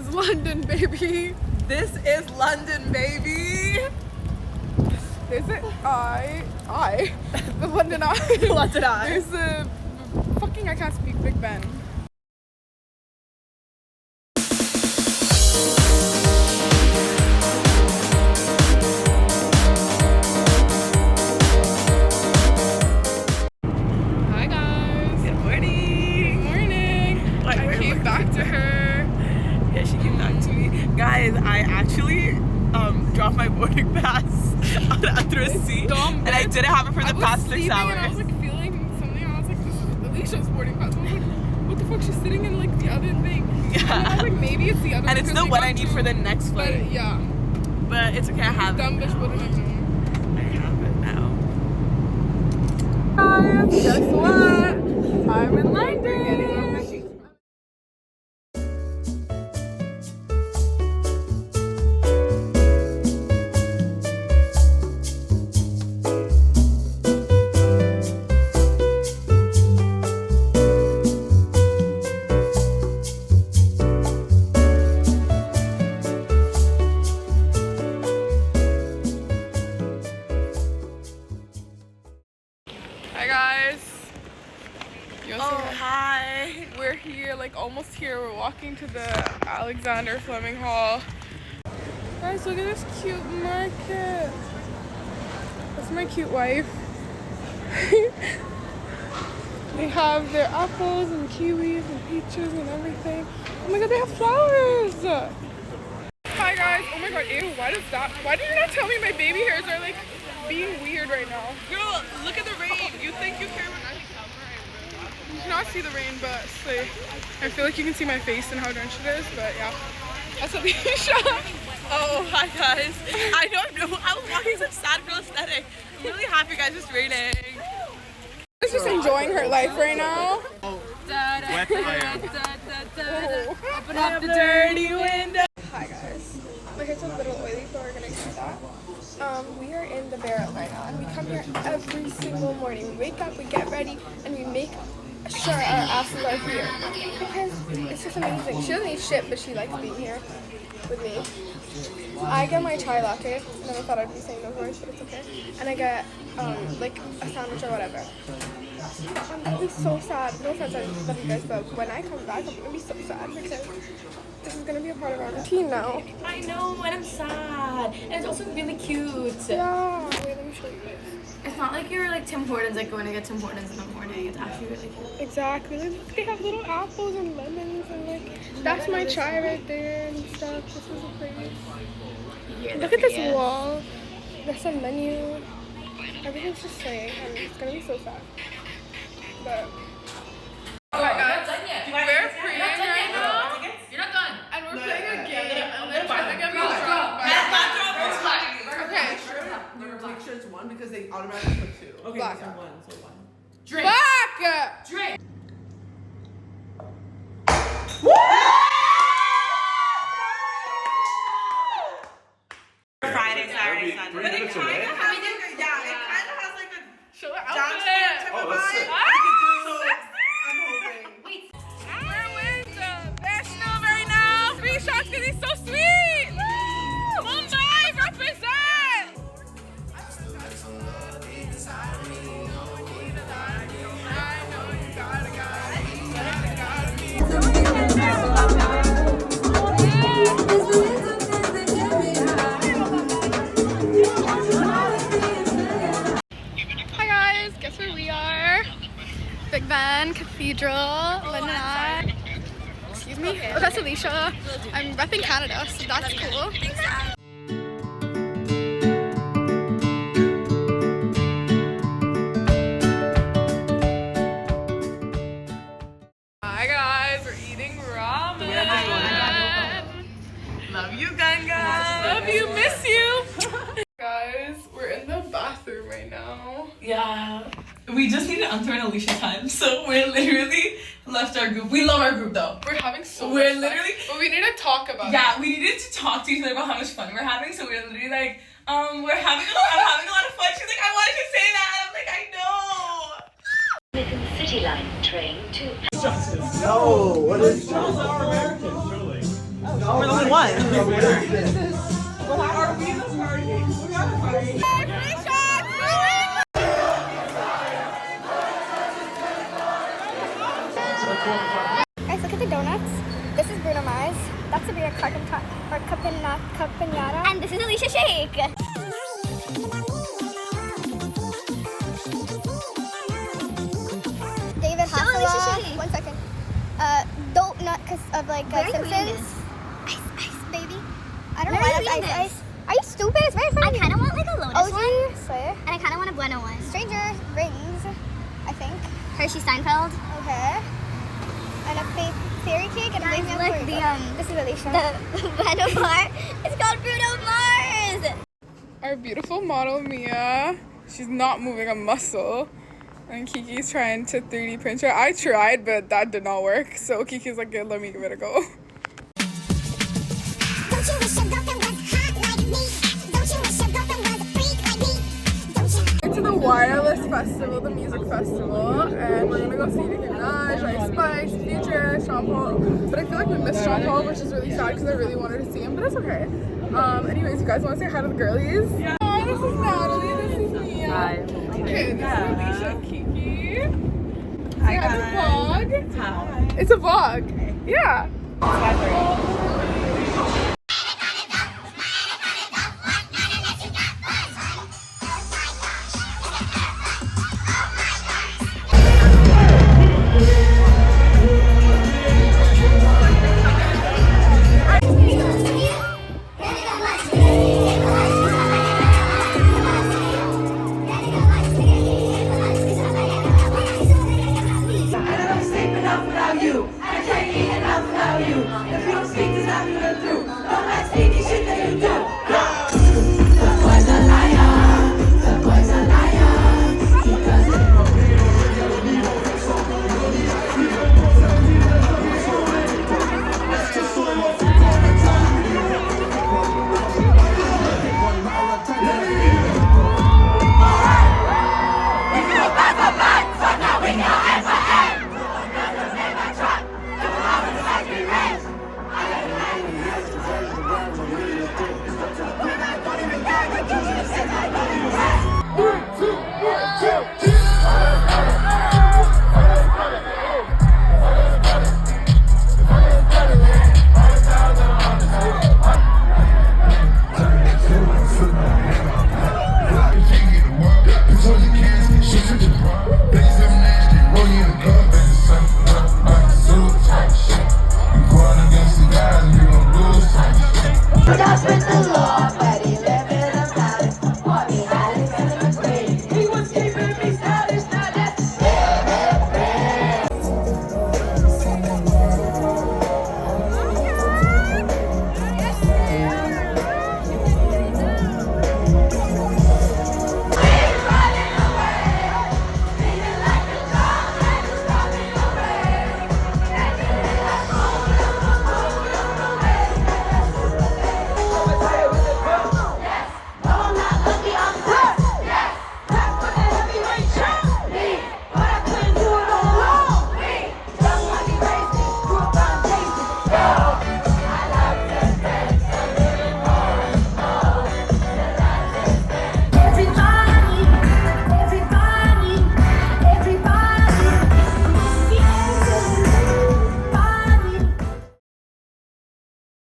is London, baby. This is London, baby. There's the the London Eye. London Eye. There's the fucking, I can't speak, Big Ben. Hi guys. Good morning. Good morning. I came back to her. Yeah, she came back to me. Guys, I actually dropped my boarding pass under a seat. And I didn't have it for the past 6 hours. And I was like feeling something. I was like, this is Alicia's boarding pass. I was like, what the fuck? She's sitting in like the other thing. Yeah. And I was like, maybe it's the other And it's the one I need for the next flight. But yeah. But it's okay, I have it. Dumb bitch wouldn't have known. I have it now. Guys, guess what? I'm in London. Hi guys. Hi. We're here, like almost here. We're walking to the Alexander Fleming Hall. Guys, look at this cute market. That's my cute wife. They have their apples and kiwis and peaches and everything. Oh my god, they have flowers. Hi guys. Oh my god, ew, why does that? Why did you not tell me my baby hairs are like being weird right now? Girl, look at the rain. You think you care when I You cannot see the rain, but like, I feel like you can see my face and how drenched it is, but yeah. That's Alicia. Oh, hi guys. I don't know. I was walking some sad girl aesthetic. I'm really happy guys, it's raining. She's just enjoying her life right now. Wet fire. Open up the dirty window. Hi guys. My hair's a little oily, so we're gonna do that. We are in the Barrel right now, and we come here every single morning. We wake up, we get ready, and we make sure our asses are here because it's just amazing. She doesn't eat shit, but she likes being here with me. I get my chai latte. Never thought I'd be saying those words, but it's okay. And I get like a sandwich or whatever. I'm gonna be so sad. No offense, I love you guys, but when I come back, I'm gonna be so sad because this is gonna be a part of our routine now. I know, and I'm sad. And it's also really cute. Yeah. Wait, let me show you guys. It's not like you're like Tim Hortons, like going to get Tim Hortons in the morning. It's actually really cute. Exactly. Like, they have little apples and lemons and like that's my chai right there and stuff. This is so pretty. Look at this wall. There's a menu. Everything's just saying, and it's gonna be so sad. But oh my god, we're praying right now. You're not done. And we're playing a game. And they're trying to get me drunk. Okay. Make sure it's one because they automatically put two. Okay, Black. so one. Drink. Fuck! Drink. Friday, Saturday, Sunday. But it kind of has like a, it kind of has like a Show her dance outfit. type of Oh, that's vibe. sick. I'm hoping. We're with the National right now. Free shots because he's so sweet. Woo! Mumbai represent. Hi guys, guess where we are? Big Ben Cathedral, London Eye. Excuse me? Oh, that's Alicia. I'm repping Canada, so that's cool. Hi guys, we're eating ramen. Love you, Ganga. Love you, miss you. Guys, we're in the bathroom right now. Yeah. We just need to enter an Alicia time, so we're literally left our group. We love our group though. We're having so We're much literally- fun. But we need to talk about it. Yeah, we needed to talk to each other about how much fun we're having, so we're literally like, I'm having a lot of fun. She's like, I wanted to say that. I'm like, I know. Within City Line train to No, what is Charles? Our American, surely. We're the only ones. Are we the party? Guys, look at the donuts. This is Bruno Mars. That's Sabrina Carpinata. And this is Alicia Shake. David Show Alicia Hasselhoff. Shake. 1 second. Don't not because of like Where are you Simpsons. reading this? Ice, baby. I don't Where know why are you that's reading ice. this? Are you stupid? It's very I funny. kind of want like a Lotus one. OG Slayer. And I kind of want a Bueno one. Stranger Rings, I think. Hershey Steinfeld. Okay. And a fairy cake and a Guys, blazing look, Puerto. This is Alicia. The Bueno bar. It's called Bruno Mars. Our beautiful model Mia, she's not moving a muscle. And Kiki's trying to 3D print her. I tried, but that did not work. So Kiki's like, "Yeah, let me give it a go." Don't you wish your girlfriend was hot like me? Don't you wish your girlfriend was a freak like me? Don't you? To the Wireless Festival, the music festival, and we're gonna go see Nicki Minaj, Ice Spice, Future, Sean Paul. But I feel like we missed Sean Paul, which is really sad because I really wanted to see him, but it's okay. Anyways, you guys want to say hi to the girlies? Yeah. Hi, this is Natalie. This is Mia. Hi. Okay, this is Alicia and Kiki. Hi, guys. It's a vlog. Hi. It's a vlog. Yeah. Just with the